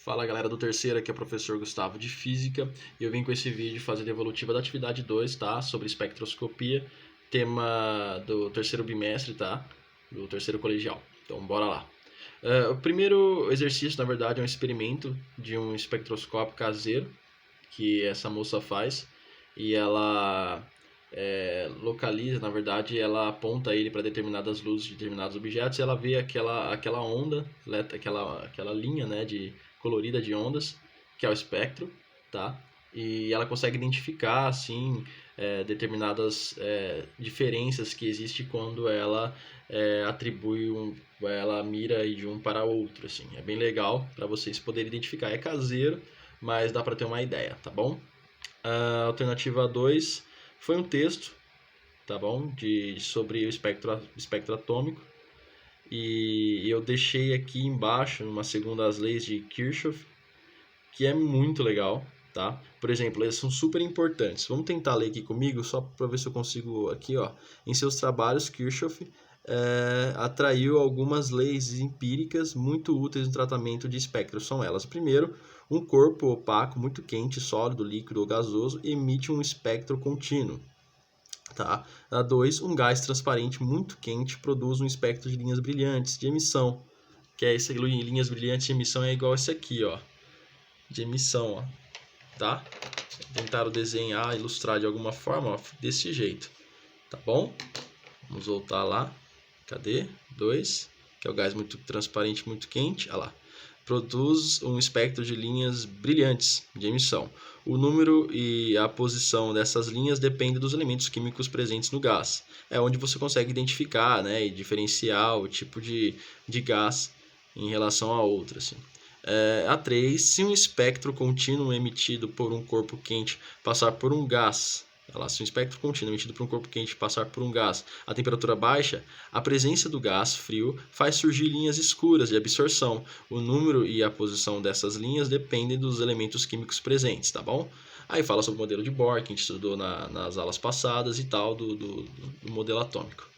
Fala galera do terceiro, aqui é o professor Gustavo de Física e eu vim com esse vídeo fazer a evolutiva da atividade 2, tá? Sobre espectroscopia, tema do terceiro bimestre, tá? Do terceiro colegial. Então bora lá. O primeiro exercício, na verdade, é um experimento de um espectroscópio caseiro que essa moça faz e ela localiza, na verdade, ela aponta ele para determinadas luzes de determinados objetos e ela vê aquela onda, aquela linha, né, colorida de ondas, que é o espectro, tá? E ela consegue identificar, assim, determinadas diferenças que existem quando ela ela mira de um para outro, assim. É bem legal para vocês poderem identificar. É caseiro, mas dá para ter uma ideia, tá bom? A alternativa 2 foi um texto, tá bom? Sobre o espectro atômico. E eu deixei aqui embaixo uma segunda as leis de Kirchhoff, que é muito legal, tá? Por exemplo, eles são super importantes. Vamos tentar ler aqui comigo, só para ver se eu consigo aqui, ó. Em seus trabalhos, Kirchhoff atraiu algumas leis empíricas muito úteis no tratamento de espectros. São elas: primeiro, um corpo opaco muito quente, sólido, líquido ou gasoso emite um espectro contínuo. Tá? A 2, um gás transparente muito quente produz um espectro de linhas brilhantes de emissão, que é esse linhas brilhantes de emissão é igual esse aqui, ó, de emissão, ó, tá? Tentaram desenhar, ilustrar de alguma forma, ó, desse jeito, tá bom? Vamos voltar lá. Cadê? 2, que é o gás muito transparente, muito quente, olha lá. Produz um espectro de linhas brilhantes de emissão. O número e a posição dessas linhas depende dos elementos químicos presentes no gás. É onde você consegue identificar, né, e diferenciar o tipo de gás em relação a outro. Assim. A 3, se um espectro contínuo emitido por um corpo quente passar por um gás, se um espectro contínuo emitido por um corpo quente passar por um gás a temperatura baixa, a presença do gás frio faz surgir linhas escuras de absorção. O número e a posição dessas linhas dependem dos elementos químicos presentes, tá bom? Aí fala sobre o modelo de Bohr, que a gente estudou nas aulas passadas e tal, do modelo atômico.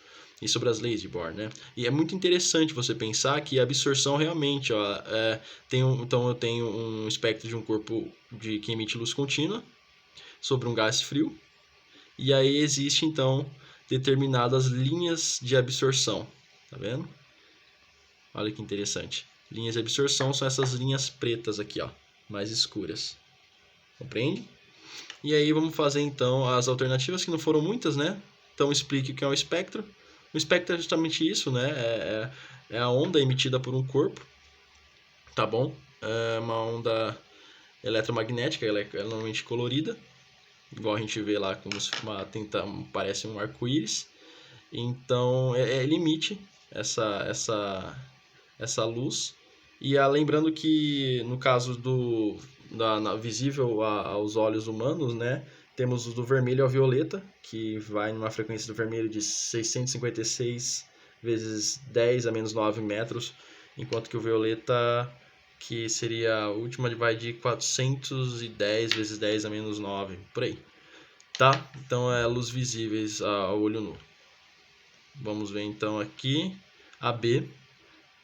E sobre as leis de Bohr, né? E é muito interessante você pensar que a absorção realmente, ó, então eu tenho um espectro de um corpo que emite luz contínua sobre um gás frio. E aí existe então determinadas linhas de absorção, tá vendo? Olha que interessante. Linhas de absorção são essas linhas pretas aqui, ó, mais escuras. Compreende? E aí vamos fazer então as alternativas, que não foram muitas, né? Então explique o que é um espectro. O espectro é justamente isso, né? É a onda emitida por um corpo, tá bom? É uma onda eletromagnética, ela é normalmente colorida, igual a gente vê lá como parece um arco-íris. Então ele emite essa luz. E lembrando que no caso visível aos olhos humanos, né, temos o do vermelho ao violeta, que vai numa frequência do vermelho de 656 vezes 10 a menos 9 metros, enquanto que o violeta, que seria a última, vai de 410 vezes 10 a menos 9, por aí. Tá? Então é luz visíveis ao olho nu. Vamos ver então aqui a B.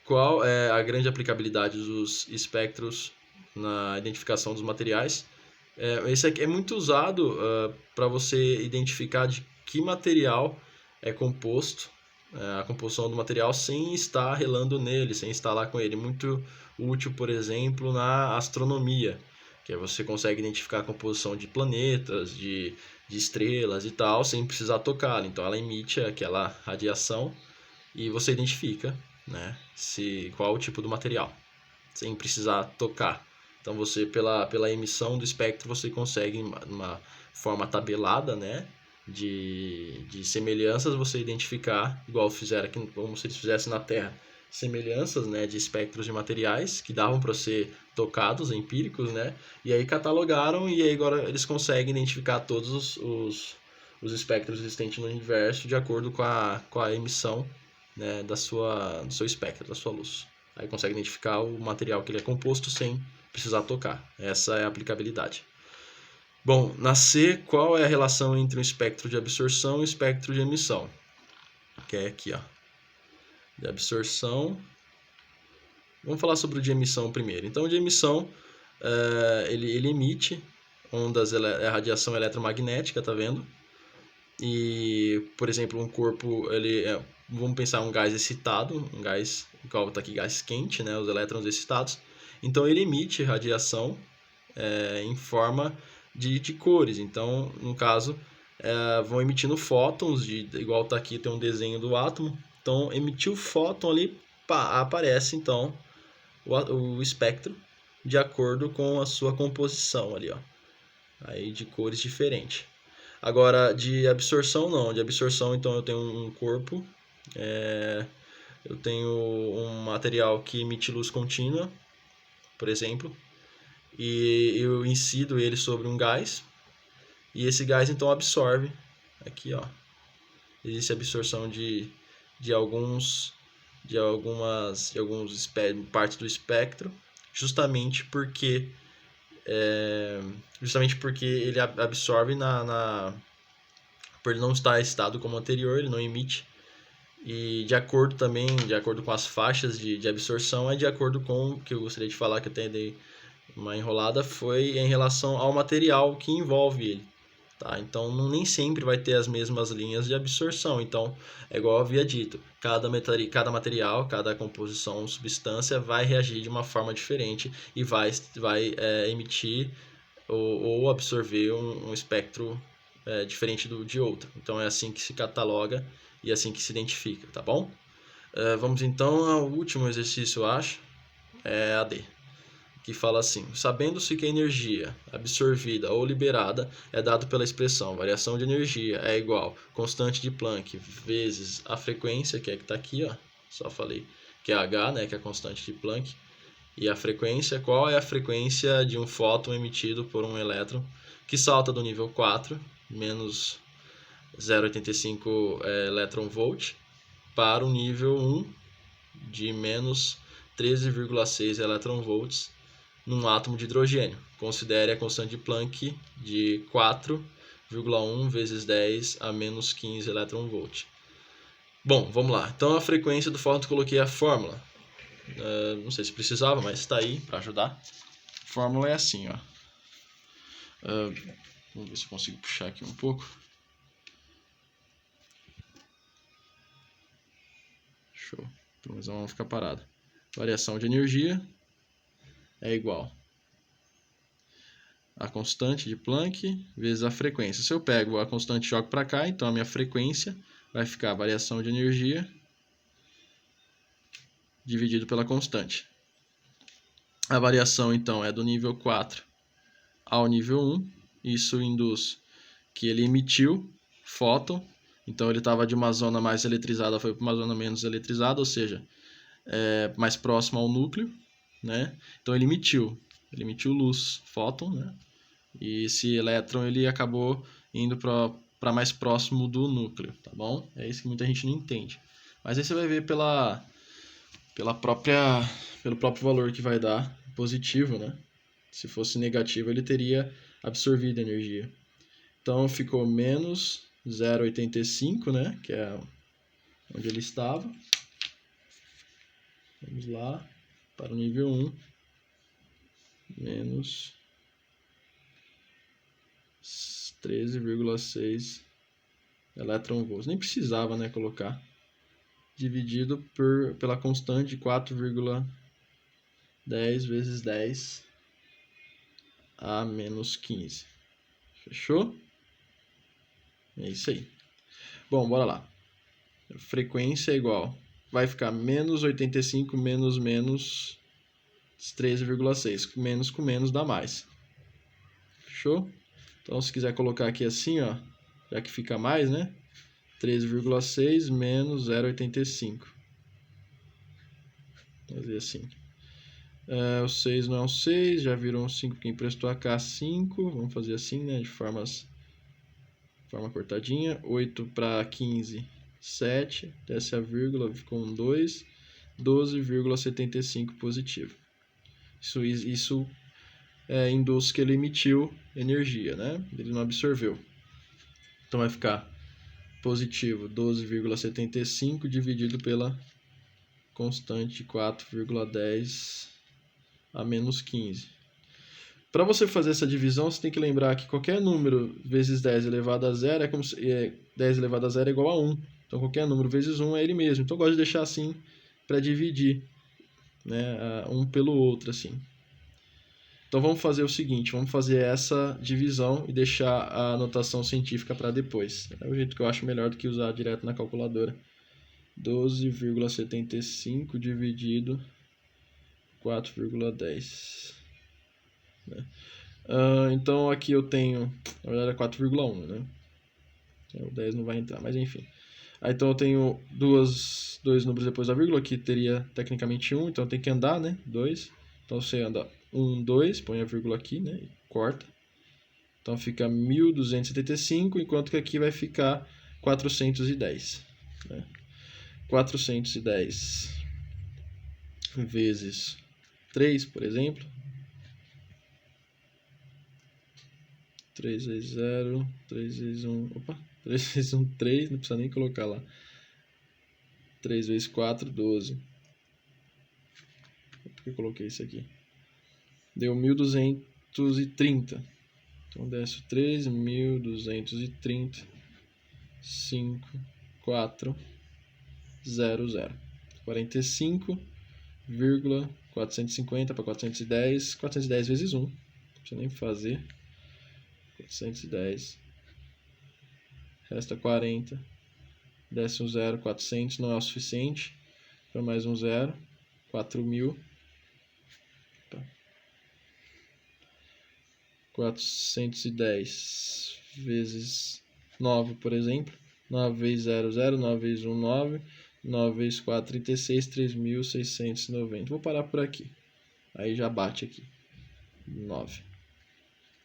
Qual é a grande aplicabilidade dos espectros na identificação dos materiais? Esse aqui é muito usado para você identificar de que material é composto, a composição do material, sem estar relando nele, sem estar lá com ele. Muito útil, por exemplo, na astronomia, que você consegue identificar a composição de planetas, de estrelas e tal, sem precisar tocar. Então ela emite aquela radiação e você identifica, né, qual o tipo do material, sem precisar tocar. Então você, pela emissão do espectro, você consegue, uma forma tabelada, né, de semelhanças, você identificar, igual fizeram aqui, como se eles fizessem na Terra, semelhanças, né, de espectros de materiais que davam para ser tocados, empíricos, né, e aí catalogaram, e aí agora eles conseguem identificar todos os espectros existentes no universo de acordo com a emissão, né, do seu espectro, da sua luz. Aí consegue identificar o material que ele é composto sem precisar tocar. Essa é a aplicabilidade. Bom, na C, qual é a relação entre o espectro de absorção e o espectro de emissão? Que é aqui, ó, de absorção Vamos falar sobre o de emissão primeiro. Então, o de emissão, ele emite ondas, radiação eletromagnética, tá vendo? E, por exemplo, um corpo, vamos pensar um gás excitado, um gás, igual está aqui, gás quente, né? Os elétrons excitados. Então, ele emite radiação em forma de cores. Então, no caso, vão emitindo fótons, igual está aqui, tem um desenho do átomo. Então, emitiu o fóton ali, pá, aparece então o espectro de acordo com a sua composição ali, ó. Aí de cores diferentes. Agora, de absorção não. De absorção, então, eu tenho um corpo, eu tenho um material que emite luz contínua, por exemplo, e eu incido ele sobre um gás, e esse gás então absorve aqui, ó. Existe absorção de algumas partes do espectro, justamente porque ele absorve por ele não estar excitado como anterior, ele não emite. E de acordo com as faixas de absorção, de acordo com o que eu gostaria de falar, que eu até dei uma enrolada, foi em relação ao material que envolve ele. Tá? Então, nem sempre vai ter as mesmas linhas de absorção. Então, é igual eu havia dito, cada material, cada composição, substância vai reagir de uma forma diferente e vai emitir ou absorver um espectro diferente de outro. Então, é assim que se cataloga e assim que se identifica, tá bom? Vamos então ao último exercício, eu acho, é a D, que fala assim: sabendo-se que a energia absorvida ou liberada é dado pela expressão variação de energia é igual constante de Planck vezes a frequência, que está aqui, ó, só falei que é H, né, que é a constante de Planck, e a frequência, qual é a frequência de um fóton emitido por um elétron que salta do nível 4, menos 0,85 elétron-volt, para o nível 1, de menos 13,6 elétron-volts, num átomo de hidrogênio. Considere a constante de Planck de 4,1 vezes 10 a menos 15 elétron-volt. Bom, vamos lá. Então, a frequência do fóton, coloquei a fórmula. Não sei se precisava, mas está aí para ajudar. A fórmula é assim, ó. Vamos ver se eu consigo puxar aqui um pouco. Show. Então, mas vamos ficar parado. Variação de energia é igual a constante de Planck vezes a frequência. Se eu pego a constante e jogo para cá, então a minha frequência vai ficar a variação de energia dividido pela constante. A variação, então, é do nível 4 ao nível 1. Isso induz que ele emitiu fóton. Então, ele estava de uma zona mais eletrizada, foi para uma zona menos eletrizada, ou seja, mais próximo ao núcleo, né? Então, ele emitiu luz, fóton, né? E esse elétron ele acabou indo para mais próximo do núcleo, tá bom? É isso que muita gente não entende. Mas aí você vai ver pelo próprio valor que vai dar positivo, né? Se fosse negativo, ele teria absorvido energia. Então ficou menos 0,85, né? Que é onde ele estava. Vamos lá para o nível 1. Menos 13,6 elétron-volts. Nem precisava, né, colocar. Dividido pela constante de 4,10 vezes 10 a menos 15. Fechou? É isso aí. Bom, bora lá. A frequência é igual. Vai ficar menos 85 menos 13,6. Menos com menos dá mais. Fechou? Então, se quiser colocar aqui assim, ó, já que fica mais, né? 13,6 menos 0,85. Vou fazer assim. O 6 não é um 6, já virou um 5 que emprestou a cá 5. Vamos fazer assim, né? De forma cortadinha. 8 para 15, 7. Desce a vírgula, ficou um 2. 12,75 positivo. Isso induz que ele emitiu energia, né? Ele não absorveu. Então vai ficar positivo 12,75 dividido pela constante 4,10 a menos 15. Para você fazer essa divisão, você tem que lembrar que qualquer número vezes 10 elevado a 0 é como se 10 elevado a 0 é igual a 1. Então qualquer número vezes 1 é ele mesmo. Então eu gosto de deixar assim para dividir, né, um pelo outro assim. Então vamos fazer o seguinte, vamos fazer essa divisão e deixar a notação científica para depois. É o jeito que eu acho melhor do que usar direto na calculadora. 12,75 dividido 4,10. Né? Então aqui eu tenho, na verdade é 4,1, né? O 10 não vai entrar, mas enfim. Então eu tenho dois números depois da vírgula, que teria tecnicamente 1, então tem que andar, né? 2. Então você anda 1, 2, põe a vírgula aqui, né? E corta. Então fica 1275, enquanto que aqui vai ficar 410. Né? 410 vezes 3, por exemplo. 3 vezes 0, 3 vezes 1, opa, 3 vezes 1, 3, não precisa nem colocar lá. 3 vezes 4, 12. Por que eu coloquei isso aqui? Deu 1230. Então desce 3, 1230, 5, 4, 0, 0. 45,450 para 410. 410 vezes 1. Não precisa nem fazer. 410. Resta 40. Desce um 0, 400. Não é o suficiente. Para mais um 0. 4.000. 410 vezes 9, por exemplo. 9 vezes 0, 0. 9 vezes 1, 9. 9 vezes 4, 36. 3.690. Vou parar por aqui. Aí já bate aqui. 9.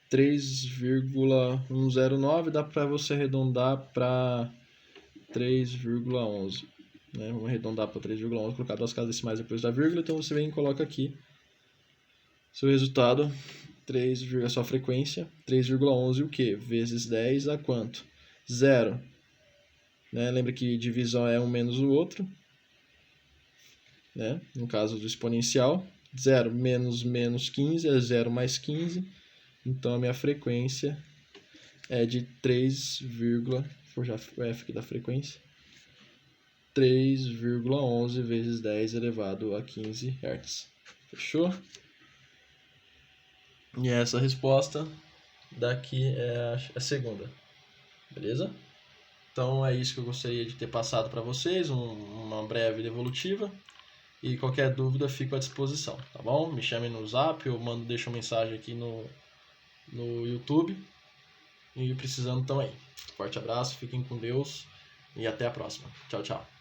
3,109 dá para você arredondar para 3,11. Né? Vamos arredondar para 3,11, colocar duas casas decimais depois da vírgula. Então você vem e coloca aqui seu resultado. 3, a sua frequência, 3,11 o que? Vezes 10 a quanto? 0. Né? Lembra que divisão é um menos o outro. Né? No caso do exponencial, 0 menos menos 15 é 0 mais 15. Então a minha frequência é de 3, vou já o F aqui da frequência, 3,11 vezes 10 elevado a 15 Hz. Fechou? E essa resposta daqui é a segunda, beleza? Então é isso que eu gostaria de ter passado para vocês, uma breve devolutiva. E qualquer dúvida fico à disposição, tá bom? Me chamem no Zap ou deixa uma mensagem aqui no YouTube. E precisando também. Forte abraço, fiquem com Deus e até a próxima. Tchau, tchau.